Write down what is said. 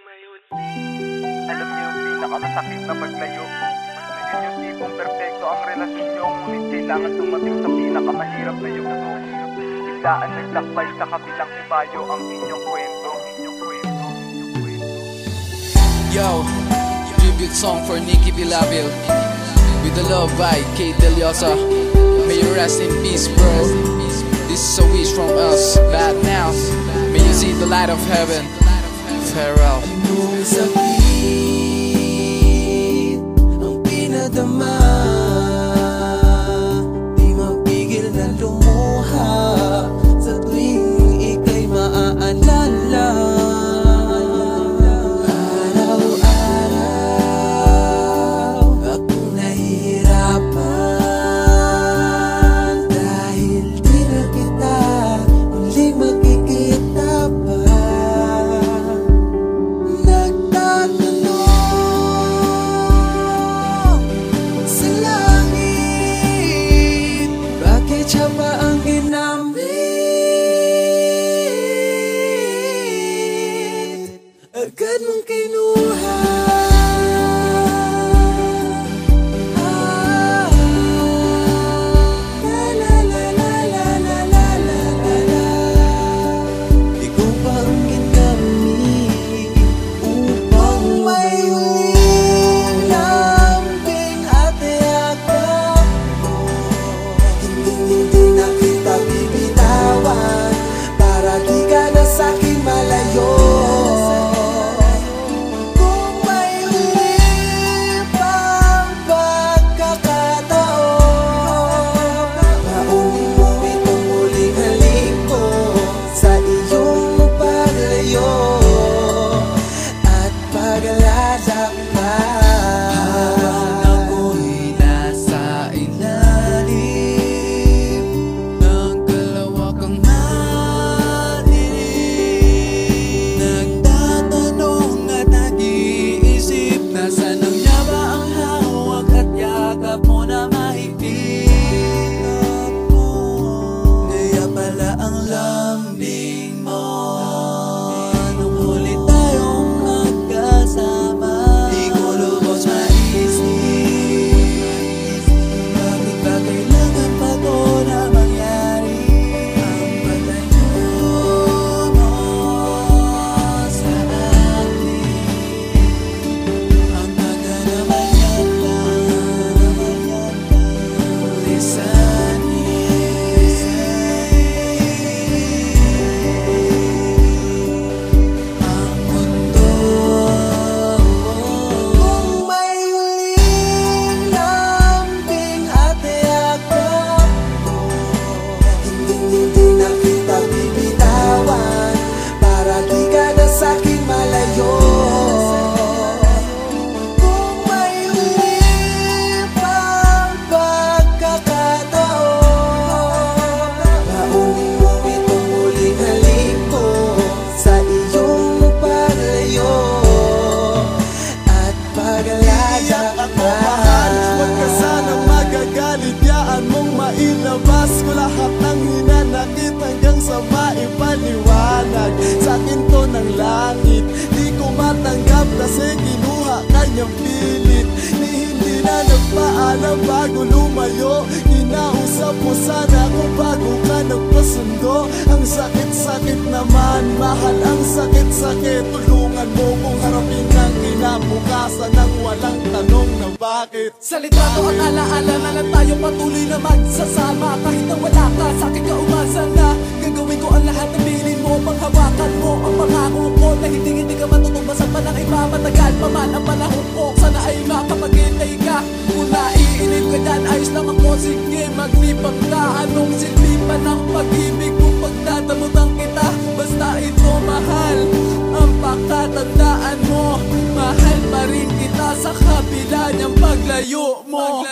Alam niyo yung pinakamasakit na paglayo. Yun yung tipong perfecto ang relasyon niyo, ngunit kailangan dumating sa pinakamahirap na yugto. Biglaan naglakbay sa kabilang ibayo ang inyong kwento. Yo, tribute song for Nikki Bilabil with the love by Kate Deliosa. May you rest in peace, bro. This is a wish from us. But now, may you see the light of heaven. Farewell. Nung sakit ang pinadama, di mapigil na lumuha sa tuwing ika'y maaalala. Araw-araw akong nahihirapan dahil di na kita muling makikita pa. Siya ba ang ginamit? Agad mong kinuha. Ikaw ba ang ginamit upang may huling lambing at yakap mo? Hindi na kita bibitawan para di ka na sa'kin malayo. Kung may huli pang pagkakataon, paunin mo itong muling halik ko sa iyong paglayo at paglalakbay. Ilabas ko lahat ng hinanakit hanggang sa maipaliwanag sa akin to ng langit. Di ko matanggap kasi kinuha kanyang pilit. Hindi na nagpaalam bago lumayo. Kinausap mo sana kung bago ka nagpasundo. Ang sakit-sakit naman, mahal ang sakit-sakit. Tulungan mo kung harapin ang kinabukasan ng walang tanong na bakit. Sa litrato at alaala na lang tayo patuloy na magsasama. Kahit na wala ka, sa'kin ka umasa na gagawin ko ang lahat ng bilin mo. Panghawakan mo ang pangako ko na hindi ka matutumbasan pa ng iba. Matagal pa man ang panahon ko, sana ay makapaghintay ka. Kung naiinip ka dyan, ayos lang ako, sige maglipag ka. Anong silbi pa ng pag-ibig kung pagdadamutan kita? Basta ito mahal, ang pakatandaan mo, mahal pa rin kita sa kabila niyang paglayo mo.